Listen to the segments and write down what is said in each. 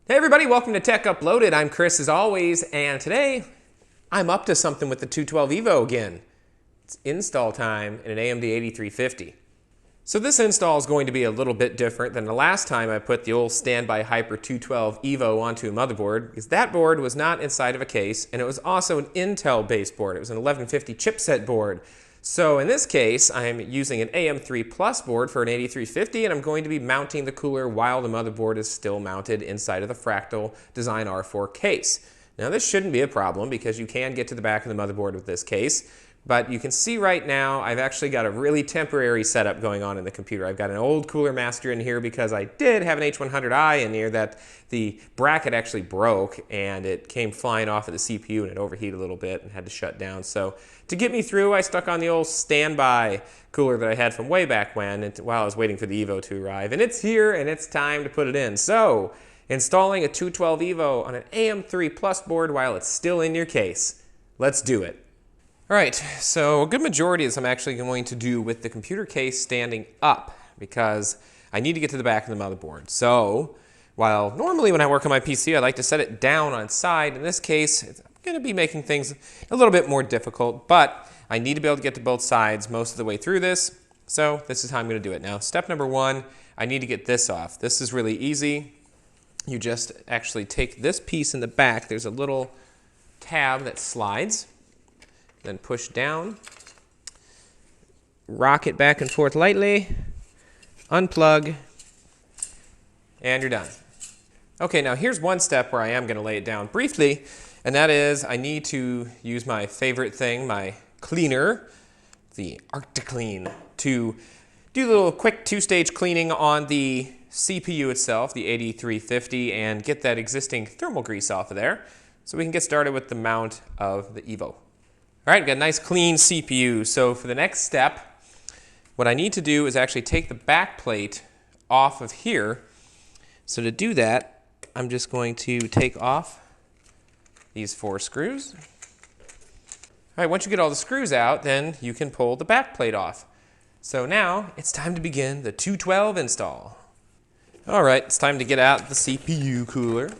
Hey everybody, welcome to Tech Uploaded. I'm Chris as always, and today I'm up to something with the 212 EVO again. It's install time in an AMD 8350. So this install is going to be a little bit different than the last time I put the old standby Hyper 212 EVO onto a motherboard, because that board was not inside of a case, and it was also an Intel-based board. It was an 1150 chipset board. So in this case, I'm using an AM3 Plus board for an 8350, and I'm going to be mounting the cooler while the motherboard is still mounted inside of the Fractal Design R4 case. Now this shouldn't be a problem because you can get to the back of the motherboard with this case, but you can see right now I've actually got a really temporary setup going on in the computer. I've got an old Cooler Master in here because I did have an H100i in here that the bracket actually broke and it came flying off of the CPU and it overheated a little bit and had to shut down. So to get me through, I stuck on the old standby cooler that I had from way back when while I was waiting for the EVO to arrive. And it's here and it's time to put it in. So installing a 212 EVO on an AM3 Plus board while it's still in your case. Let's do it. All right, so a good majority of this I'm actually going to do with the computer case standing up because I need to get to the back of the motherboard. So while normally when I work on my PC I like to set it down on its side, in this case I'm going to be making things a little bit more difficult, but I need to be able to get to both sides most of the way through this, so this is how I'm going to do it. Now step number one, I need to get this off. This is really easy. You just actually take this piece in the back, there's a little tab that slides. Then push down, rock it back and forth lightly, unplug, and you're done. Okay, now here's one step where I am going to lay it down briefly, and that is I need to use my favorite thing, my cleaner, the ArctiClean, to do a little quick two-stage cleaning on the CPU itself, the 8350, and get that existing thermal grease off of there so we can get started with the mount of the EVO. All right, we've got a nice clean CPU. So for the next step, what I need to do is actually take the back plate off of here. So to do that, I'm just going to take off these 4 screws. All right, once you get all the screws out, then you can pull the back plate off. So now it's time to begin the 212 install. All right, it's time to get out the CPU cooler.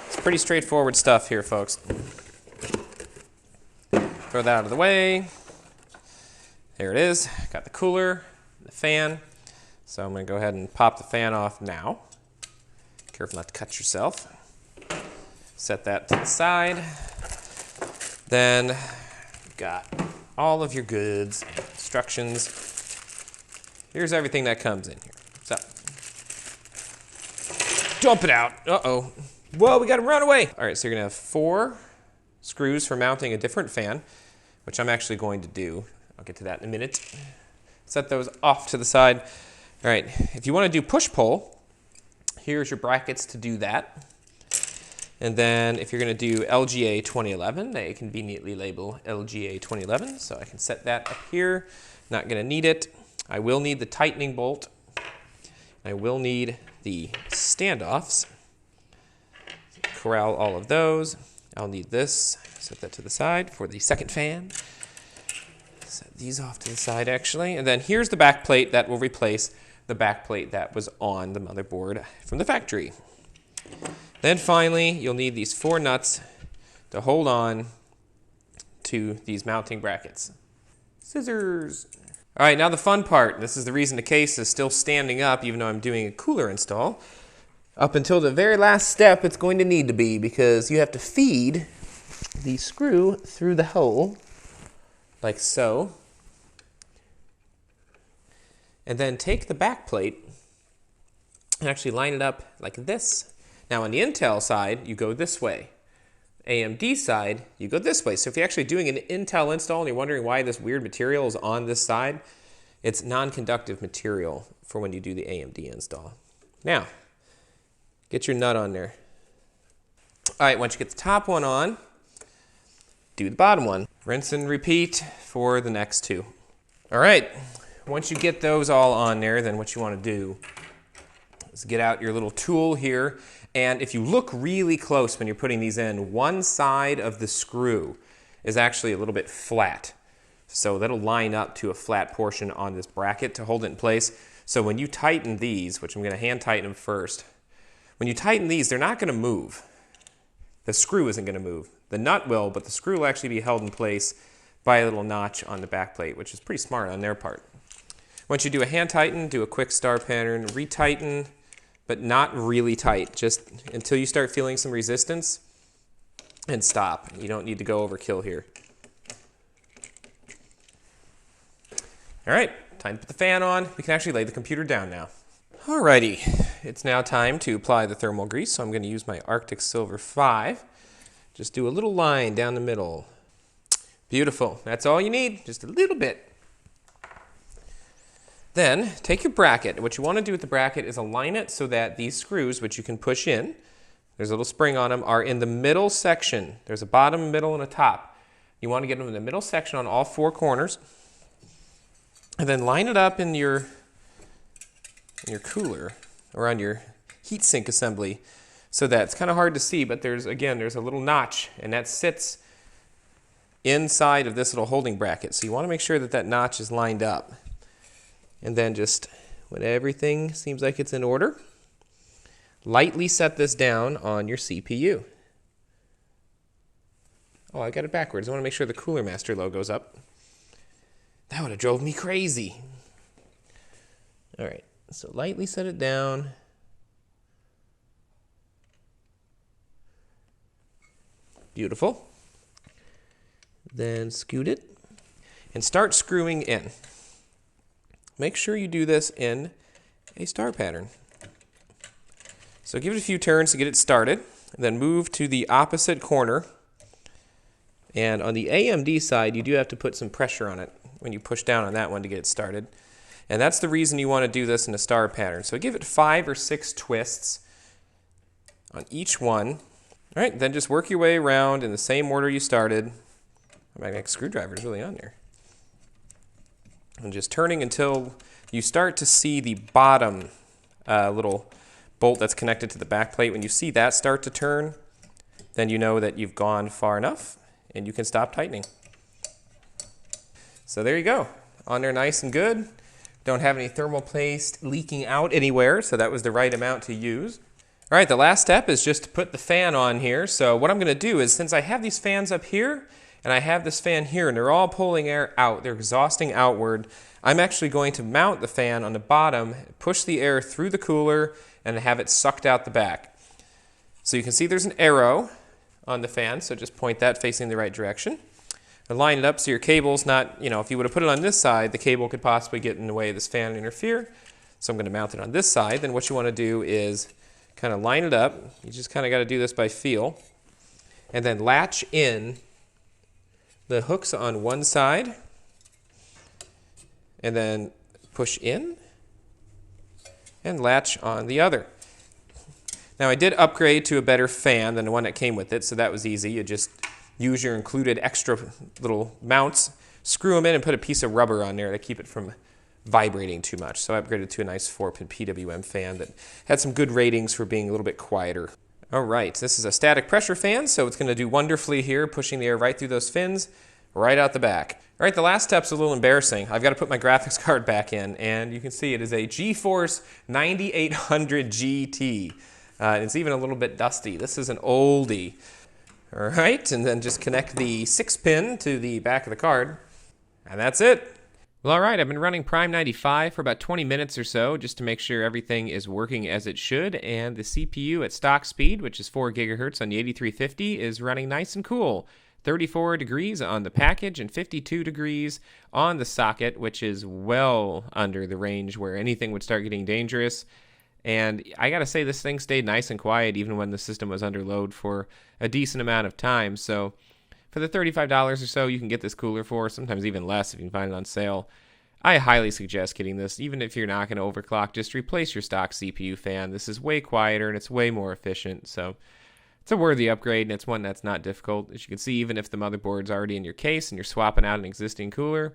It's pretty straightforward stuff here, folks. Throw that out of the way. There it is. Got the cooler, the fan. So I'm going to go ahead and pop the fan off now. Careful not to cut yourself. Set that to the side. Then you've got all of your goods, instructions. Here's everything that comes in here. So dump it out. Uh-oh. Whoa, we got to run away. All right, so you're going to have 4 screws for mounting a different fan, which I'm actually going to do. I'll get to that in a minute. Set those off to the side. All right, if you want to do push-pull, here's your brackets to do that. And then if you're going to do LGA 2011, they conveniently label LGA 2011, so I can set that up here. Not going to need it. I will need the tightening bolt. I will need the standoffs. Corral all of those. I'll need this, set that to the side for the second fan. Set these off to the side actually. And then here's the back plate that will replace the back plate that was on the motherboard from the factory. Then finally, you'll need these 4 nuts to hold on to these mounting brackets. Scissors. All right, now the fun part. This is the reason the case is still standing up even though I'm doing a cooler install. Up until the very last step it's going to need to be, because you have to feed the screw through the hole, like so, and then take the back plate and actually line it up like this. Now on the Intel side, you go this way. AMD side, you go this way. So if you're actually doing an Intel install and you're wondering why this weird material is on this side, it's non-conductive material for when you do the AMD install. Now, get your nut on there. All right, once you get the top one on, do the bottom one. Rinse and repeat for the next 2. All right, once you get those all on there, then what you want to do is get out your little tool here. And if you look really close when you're putting these in, one side of the screw is actually a little bit flat. So that'll line up to a flat portion on this bracket to hold it in place. So when you tighten these, which I'm going to hand tighten them first, When you tighten these, they're not going to move. The screw isn't going to move. The nut will, but the screw will actually be held in place by a little notch on the back plate, which is pretty smart on their part. Once you do a hand tighten, do a quick star pattern, retighten, but not really tight, just until you start feeling some resistance, and stop. You don't need to go overkill here. All right, time to put the fan on. We can actually lay the computer down now. Alrighty, it's now time to apply the thermal grease, so I'm going to use my Arctic Silver 5. Just do a little line down the middle. Beautiful, that's all you need, just a little bit. Then, take your bracket. What you want to do with the bracket is align it so that these screws, which you can push in, there's a little spring on them, are in the middle section. There's a bottom, middle, and a top. You want to get them in the middle section on all four corners. And then line it up in your cooler or on your heatsink assembly so that it's kind of hard to see, but there's a little notch, and that sits inside of this little holding bracket. So you want to make sure that that notch is lined up. And then just when everything seems like it's in order, lightly set this down on your CPU. Oh, I got it backwards. I want to make sure the Cooler Master logo's up. That would have drove me crazy. All right, so lightly set it down. Beautiful. Then scoot it and start screwing in. Make sure you do this in a star pattern. So give it a few turns to get it started, and then move to the opposite corner. And on the AMD side, you do have to put some pressure on it when you push down on that one to get it started. And that's the reason you want to do this in a star pattern. So give it 5 or 6 twists on each one. All right, then just work your way around in the same order you started. My magnetic screwdriver is really on there. And just turning until you start to see the bottom little bolt that's connected to the back plate. When you see that start to turn, then you know that you've gone far enough and you can stop tightening. So there you go, on there nice and good. Don't have any thermal paste leaking out anywhere, so that was the right amount to use. All right, the last step is just to put the fan on here. So what I'm going to do is, since I have these fans up here and I have this fan here and they're all pulling air out, they're exhausting outward, I'm actually going to mount the fan on the bottom, push the air through the cooler, and have it sucked out the back. So you can see there's an arrow on the fan, so just point that facing the right direction. And line it up so your cable's not, if you would have put it on this side, the cable could possibly get in the way of this fan and interfere. So I'm going to mount it on this side. Then what you want to do is kind of line it up. You just kind of got to do this by feel. And then latch in the hooks on one side. And then push in. And latch on the other. Now I did upgrade to a better fan than the one that came with it, so that was easy. You just use your included extra little mounts, screw them in, and put a piece of rubber on there to keep it from vibrating too much. So I upgraded to a nice 4-pin PWM fan that had some good ratings for being a little bit quieter. All right, this is a static pressure fan, so it's going to do wonderfully here, pushing the air right through those fins, right out the back. All right, the last step's a little embarrassing. I've got to put my graphics card back in, and you can see it is a GeForce 9800 GT. It's even a little bit dusty. This is an oldie. All right, and then just connect the 6-pin to the back of the card, and that's it. Well, all right, I've been running Prime 95 for about 20 minutes or so just to make sure everything is working as it should, and the CPU at stock speed, which is 4 gigahertz on the 8350, is running nice and cool. 34 degrees on the package and 52 degrees on the socket, which is well under the range where anything would start getting dangerous. And I gotta say, this thing stayed nice and quiet even when the system was under load for a decent amount of time. So for the $35 or so you can get this cooler for, sometimes even less if you can find it on sale, I highly suggest getting this. Even if you're not going to overclock, just replace your stock CPU fan. This is way quieter and it's way more efficient. So it's a worthy upgrade, and it's one that's not difficult. As you can see, even if the motherboard's already in your case and you're swapping out an existing cooler,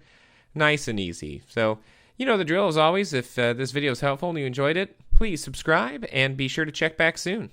nice and easy. So you know the drill as always. If this video is helpful and you enjoyed it, please subscribe and be sure to check back soon.